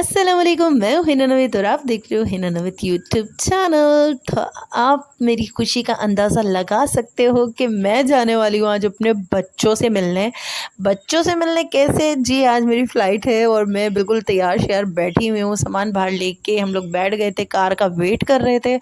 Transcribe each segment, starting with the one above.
अस्सलाम वालेकुम, मैं हूँ हिना नवीद और आप देख रहे हो हिना नवीद यूट्यूब चैनल। तो आप मेरी खुशी का अंदाज़ा लगा सकते हो कि मैं जाने वाली हूँ आज अपने बच्चों से मिलने। बच्चों से मिलने कैसे जी, आज मेरी फ़्लाइट है और मैं बिल्कुल तैयार श्यार बैठी हुई हूँ। सामान बाहर लेके हम लोग बैठ गए थे, कार का वेट कर रहे थे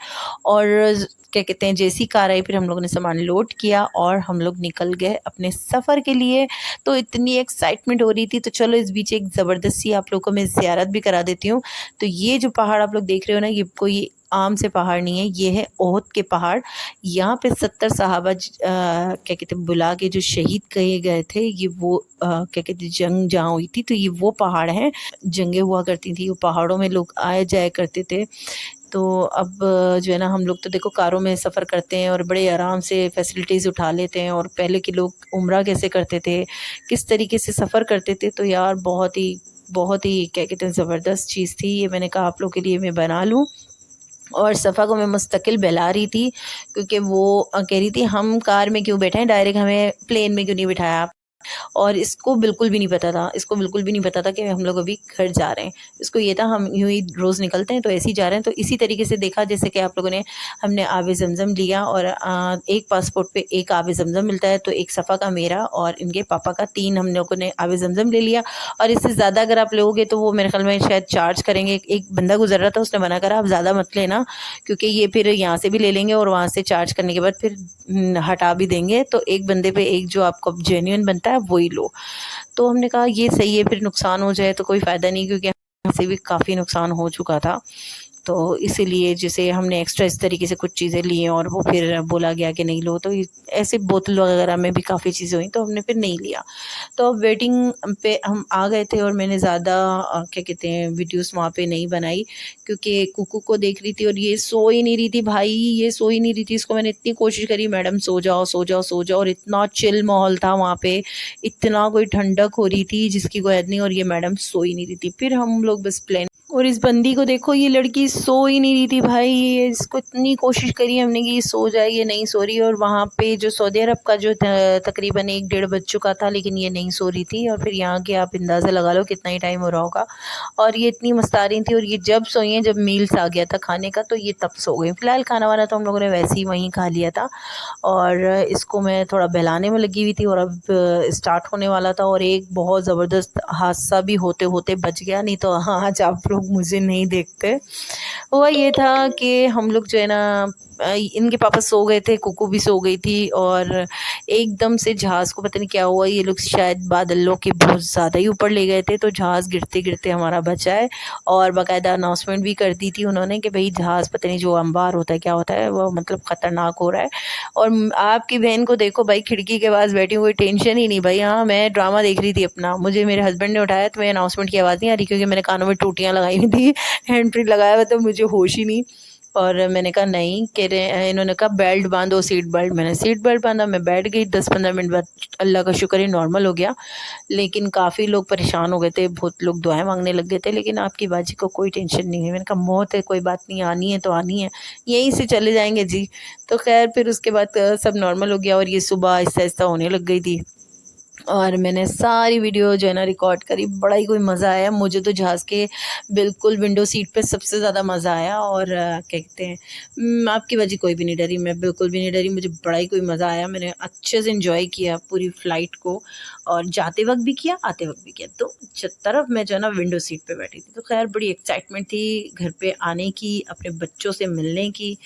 और क्या कहते हैं, जैसी कार आई फिर हम लोगों ने सामान लोड किया और हम लोग निकल गए अपने सफ़र के लिए। तो इतनी एक्साइटमेंट हो रही थी, तो चलो इस बीच एक ज़बरदस्त सी आप लोगों को मैं ज़ियारत भी करा देती हूँ। तो ये जो पहाड़ आप लोग देख रहे हो ना, ये कोई आम से पहाड़ नहीं है, ये है ओहद के पहाड़। यहाँ पे 70 सहाबा क्या कहते हैं बुला के जो शहीद किए गए थे, ये वो क्या कहते हैं जंग जहाँ हुई थी, तो ये वो पहाड़ हैं। जंगें हुआ करती थी, वो पहाड़ों में लोग आए जाया करते थे। तो अब जो है ना, हम लोग तो देखो कारों में सफ़र करते हैं और बड़े आराम से फैसिलिटीज़ उठा लेते हैं। और पहले के लोग उम्रा कैसे करते थे, किस तरीके से सफ़र करते थे, तो यार बहुत ही क्या कहते हैं ज़बरदस्त चीज़ थी। ये मैंने कहा आप लोग के लिए मैं बना लूँ। और सफ़ा को मैं मुस्तकिल बहला रही थी क्योंकि वो कह रही थी हम कार में क्यों बैठे हैं, डायरेक्ट हमें प्लेन में क्यों नहीं बिठाया आप। और इसको बिल्कुल भी नहीं पता था, इसको बिल्कुल भी नहीं पता था कि हम लोग अभी घर जा रहे हैं। इसको ये था हम यूँ ही रोज़ निकलते हैं तो ऐसे ही जा रहे हैं। तो इसी तरीके से देखा जैसे कि आप लोगों ने, हमने आब ज़मज़म लिया और एक पासपोर्ट पे एक आब ज़मज़म मिलता है, तो एक सफ़ा का मेरा और इनके पापा का 3 हम लोगों ने आब ज़मज़म ले लिया। और इससे ज़्यादा अगर आप लोगे तो वो मेरे ख़्याल में शायद चार्ज करेंगे। एक बंदा गुज़र रहा था, उसने मना करा आप ज़्यादा मत लेना क्योंकि ये फिर यहाँ से भी ले लेंगे और वहाँ से चार्ज करने के बाद फिर हटा भी देंगे। तो एक बंदे पे एक जो आपको जेन्युइन बनता है वही लो। तो हमने कहा ये सही है, फिर नुकसान हो जाए तो कोई फ़ायदा नहीं, क्योंकि हमसे भी काफ़ी नुकसान हो चुका था। तो इसीलिए जैसे हमने एक्स्ट्रा इस तरीके से कुछ चीज़ें ली हैं और वो फिर बोला गया कि नहीं लो, तो ऐसे बोतल वगैरह में भी काफ़ी चीज़ें हुई तो हमने फिर नहीं लिया। तो अब वेटिंग पे हम आ गए थे और मैंने ज़्यादा क्या कहते हैं वीडियोस वहाँ पे नहीं बनाई क्योंकि कुकू को देख रही थी और ये सो ही नहीं रही थी भाई, ये सो ही नहीं रही थी। इसको मैंने इतनी कोशिश करी, मैडम सो जाओ सो जाओ सो जाओ, और इतना चिल माहौल था वहाँ पे, इतना कोई ठंडक हो रही थी जिसकी कोई हद नहीं, और ये मैडम सो ही नहीं रही थी। फिर हम लोग बस प्लेन, और इस बंदी को देखो, ये लड़की सो ही नहीं रही थी भाई। ये इसको इतनी कोशिश करी हमने कि ये सो जाए, ये नहीं सो रही। और वहाँ पे जो सऊदी अरब का जो तकरीबन 1 डेढ़ बज चुका था, लेकिन ये नहीं सो रही थी। और फिर यहाँ के आप अंदाज़ा लगा लो कितना ही टाइम हो रहा होगा। और ये इतनी मस्ता रही थी, और ये जब सोई हैं, जब मील्स आ गया था खाने का, तो ये तब सो गई। फ़िलहाल खाना वाना तो हम लोगों ने वैसे ही वहीं खा लिया था और इसको मैं थोड़ा बहलाने में लगी हुई थी और अब स्टार्ट होने वाला था। और एक बहुत ज़बरदस्त हादसा भी होते होते बच गया, नहीं तो हाँ आज आप लोग मुझे नहीं देखते। हुआ ये था कि हम लोग जो है ना, इनके पापा सो गए थे, कुकू भी सो गई थी, और एकदम से जहाज़ को पता नहीं क्या हुआ, ये लोग शायद बादलों के बहुत ज़्यादा ही ऊपर ले गए थे, तो जहाज़ गिरते गिरते हमारा बचा है। और बाकायदा अनाउंसमेंट भी कर दी थी उन्होंने कि भाई जहाज़ पता नहीं जो अंबार होता है क्या होता है, वो मतलब ख़तरनाक हो रहा है। और आपकी बहन को देखो भाई, खिड़की के पास बैठी हूँ, कोई टेंशन ही नहीं भाई। हाँ मैं ड्रामा देख रही थी अपना, मुझे मेरे हस्बैंड ने उठाया तो मेरे अनाउंसमेंट की आवाज़ नहीं आ रही क्योंकि मैंने कानों में टूटियाँ लगाई हुई थी, हैंड फ्री लगाया हुआ, तो मुझे होश ही नहीं। और मैंने कहा नहीं, कह रहे, इन्होंने कहा बेल्ट बांधो, सीट बेल्ट। मैंने सीट बेल्ट बांधा, मैं बैठ गई। 10-15 मिनट बाद अल्लाह का शुक्र है नॉर्मल हो गया। लेकिन काफ़ी लोग परेशान हो गए थे, बहुत लोग दुआएं मांगने लग गए थे, लेकिन आपकी बाजी को कोई टेंशन नहीं है। मैंने कहा मौत है, कोई बात नहीं, आनी है तो आनी है, यहीं से चले जाएंगे जी। तो खैर फिर उसके बाद सब नॉर्मल हो गया और ये सुबह आहिस्ता आहिस्ता होने लग गई थी। और मैंने सारी वीडियो जो है ना रिकॉर्ड करी, बड़ा ही कोई मज़ा आया मुझे तो। जहाज़ के बिल्कुल विंडो सीट पे सबसे ज़्यादा मज़ा आया। और क्या कहते हैं, आपकी वजह कोई भी नहीं डरी, मैं बिल्कुल भी नहीं डरी, मुझे बड़ा ही कोई मज़ा आया। मैंने अच्छे से एंजॉय किया पूरी फ़्लाइट को, और जाते वक्त भी किया, आते वक्त भी किया। तो तरफ मैं जो है ना विंडो सीट पे बैठी थी, तो खैर बड़ी एक्साइटमेंट थी घर पे आने की, अपने बच्चों से मिलने की।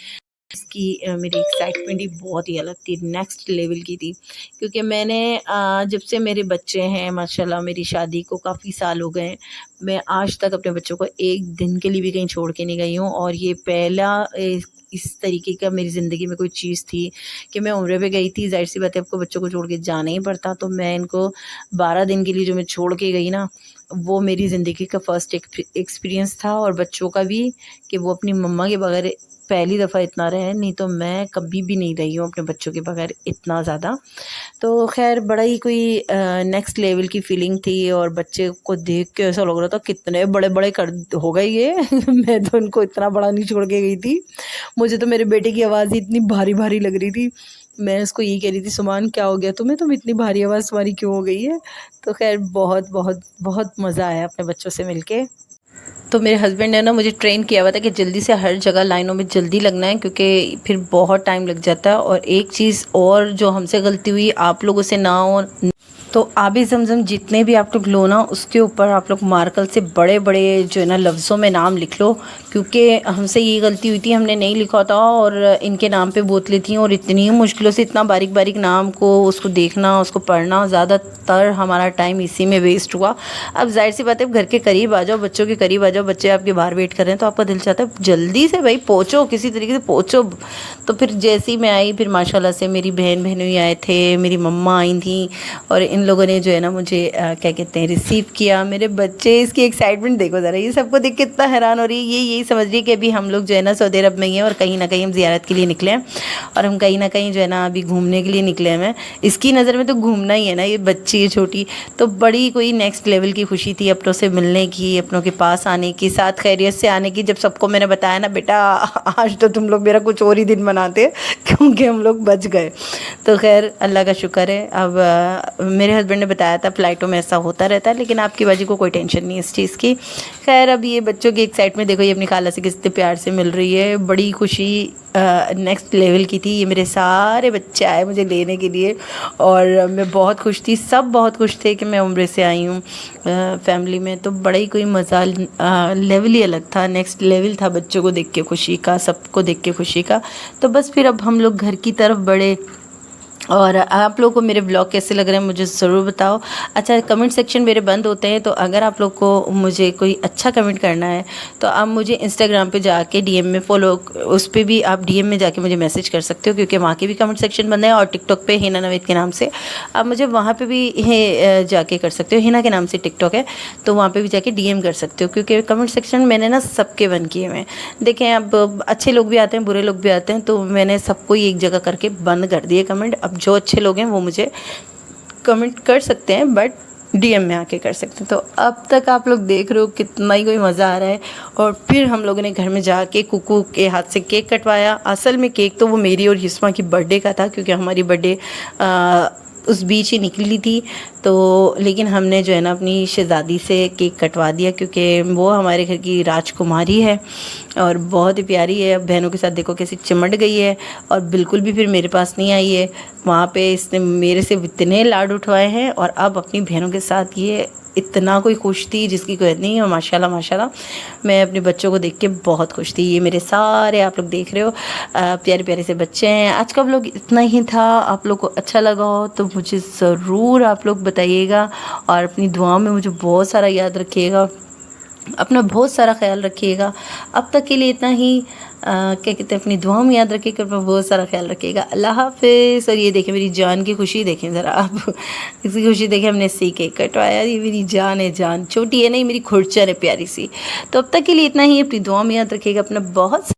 इसकी मेरी एक्साइटमेंट ही बहुत ही अलग थी, नेक्स्ट लेवल की थी। क्योंकि मैंने जब से मेरे बच्चे हैं माशाल्लाह, मेरी शादी को काफ़ी साल हो गए हैं, मैं आज तक अपने बच्चों को एक दिन के लिए भी कहीं छोड़ के नहीं गई हूँ। और ये पहला इस तरीके का मेरी ज़िंदगी में कोई चीज़ थी कि मैं उम्रे पे गई थी। ज़ाहिर सी बात है, आपको बच्चों को छोड़ के जाना ही पड़ता। तो मैं इनको 12 दिन के लिए जो मैं छोड़ के गई ना, वो मेरी ज़िंदगी का फ़र्स्ट एक्सपीरियंस था। और बच्चों का भी, कि वो अपनी मम्मा के बगैर पहली दफ़ा इतना रहे, नहीं तो मैं कभी भी नहीं रही हूँ अपने बच्चों के बगैर इतना ज़्यादा। तो ख़ैर बड़ा ही कोई नेक्स्ट लेवल की फ़ीलिंग थी। और बच्चे को देख के ऐसा लग रहा था कितने बड़े-बड़े कर हो गए ये मैं तो इनको इतना बड़ा नहीं छोड़ के गई थी। मुझे तो मेरे बेटे की आवाज़ ही इतनी भारी-भारी लग रही थी। मैं उसको यही कह रही थी, सुमान क्या हो गया तुम्हें? तुम इतनी भारी आवाज़ तुम्हारी क्यों हो गई है? तो ख़ैर बहुत बहुत बहुत मज़ा आया अपने बच्चों से मिलके। तो मेरे हस्बैंड ने ना मुझे ट्रेन किया हुआ था कि जल्दी से हर जगह लाइनों में जल्दी लगना है, क्योंकि फिर बहुत टाइम लग जाता है। और एक चीज़ और जो हमसे गलती हुई, आप लोगों से ना हो, तो आबे ज़मज़म जितने भी आप लोग लो ना, उसके ऊपर आप लोग मार्कर से बड़े बड़े जो है ना लफ्ज़ों में नाम लिख लो, क्योंकि हमसे ये गलती हुई थी, हमने नहीं लिखा था और इनके नाम पे बोतलें थी, और इतनी मुश्किलों से इतना बारीक बारीक नाम को उसको देखना, उसको पढ़ना, ज़्यादातर हमारा टाइम इसी में वेस्ट हुआ। अब जाहिर सी बात है, घर के करीब आ जाओ, बच्चों के करीब आ जाओ, बच्चे आपके बाहर वेट कर रहे हैं, तो आपका दिल चाहता है जल्दी से भाई पहुँचो, किसी तरीके से पहुँचो। तो फिर जैसे ही मैं आई, फिर माशाल्लाह से मेरी बहनोई आए थे, मेरी मम्मा आई थी, और इन लोगों ने जो है ना मुझे क्या कहते हैं रिसीव किया। मेरे बच्चे, इसकी एक्साइटमेंट देखो ज़रा, ये सबको देख के इतना हैरान हो रही है। ये यही समझ रही है कि अभी हम लोग जो है ना सऊदी अरब में ही हैं, और कहीं ना कहीं हम ज़ियारत के लिए निकले हैं, और हम कहीं ना कहीं जो है ना अभी घूमने के लिए निकले हैं। इसकी नज़र में तो घूमना ही है ना, ये बच्ची है छोटी, तो बड़ी कोई नेक्स्ट लेवल की खुशी थी अपनों से मिलने की, अपनों के पास आने की, साथ खैरियत से आने की। जब सबको मैंने बताया ना, बेटा आज तो तुम लोग मेरा कुछ और ही दिन मनाते, क्योंकि हम लोग बच गए। तो खैर अल्लाह का शुक्र है। अब मेरे हस्बैंड ने बताया था फ़्लाइटों में ऐसा होता रहता है, लेकिन आपकी बाजी को कोई टेंशन नहीं है इस चीज़ की। खैर अब ये बच्चों की एक्साइटमेंट देखो, ये अपनी खाला से कितने प्यार से मिल रही है, बड़ी खुशी नेक्स्ट लेवल की थी। ये मेरे सारे बच्चे आए मुझे लेने के लिए, और मैं बहुत खुश थी, सब बहुत खुश थे कि मैं उम्रे से आई हूँ फैमिली में। तो बड़ा ही कोई मज़ा, लेवल ही अलग था, नेक्स्ट लेवल था बच्चों को देख के खुशी का, सबको देख के खुशी का। तो बस फिर अब हम लोग घर की तरफ बढ़े। और आप लोगों को मेरे ब्लॉग कैसे लग रहे हैं मुझे ज़रूर बताओ। अच्छा, कमेंट सेक्शन मेरे बंद होते हैं, तो अगर आप लोग को मुझे कोई अच्छा कमेंट करना है तो आप मुझे इंस्टाग्राम पे जाके डीएम में फॉलो, उस पर भी आप डीएम में जाके मुझे मैसेज कर सकते हो, क्योंकि वहाँ के भी कमेंट सेक्शन बंद है। और टिकटॉक पे हिना नवेद के नाम से आप मुझे वहाँ पे भी जाके कर सकते हो, हिना के नाम से टिकटॉक है, तो वहाँ पे भी जाके डीएम कर सकते हो, क्योंकि कमेंट सेक्शन मैंने ना सबके बंद किए हुए हैं। देखें, अब अच्छे लोग भी आते हैं, बुरे लोग भी आते हैं, तो मैंने सबको ही एक जगह करके बंद कर दिए कमेंट। अब जो अच्छे लोग हैं वो मुझे कमेंट कर सकते हैं, बट डीएम में आके कर सकते हैं। तो अब तक आप लोग देख रहे हो कितना ही कोई मज़ा आ रहा है। और फिर हम लोगों ने घर में जाके कुकू के हाथ से केक कटवाया। असल में केक तो वो मेरी और हिस्मा की बर्थडे का था, क्योंकि हमारी बर्थडे उस बीच ही निकली थी। तो लेकिन हमने जो है ना अपनी शहज़ादी से केक कटवा दिया, क्योंकि वो हमारे घर की राजकुमारी है और बहुत ही प्यारी है। अब बहनों के साथ देखो कैसी चिमट गई है, और बिल्कुल भी फिर मेरे पास नहीं आई है। वहाँ पे इसने मेरे से इतने लाड उठवाए हैं, और अब अपनी बहनों के साथ ये इतना कोई खुश थी जिसकी कोई नहीं है। माशाल्लाह माशाल्लाह, मैं अपने बच्चों को देख के बहुत खुश थी। ये मेरे सारे आप लोग देख रहे हो प्यारे प्यारे से बच्चे हैं। आज का व्लॉग इतना ही था। आप लोग को अच्छा लगा हो तो मुझे ज़रूर आप लोग बताइएगा, और अपनी दुआ में मुझे बहुत सारा याद रखिएगा, अपना बहुत सारा ख्याल रखिएगा। अब तक के लिए इतना ही। क्या कहते हैं, अपनी दुआओं में याद रखिएगा, अपना बहुत सारा ख्याल रखिएगा। अल्लाह हाफ़िज़। और ये देखें मेरी जान की खुशी, देखें ज़रा आप इसकी खुशी देखें, हमने सी केक कटवाया। ये मेरी जान है, जान छोटी है नहीं, मेरी खुरचर है प्यारी सी। तो अब तक के लिए इतना ही। अपनी दुआओं में याद रखिएगा, अपना बहुत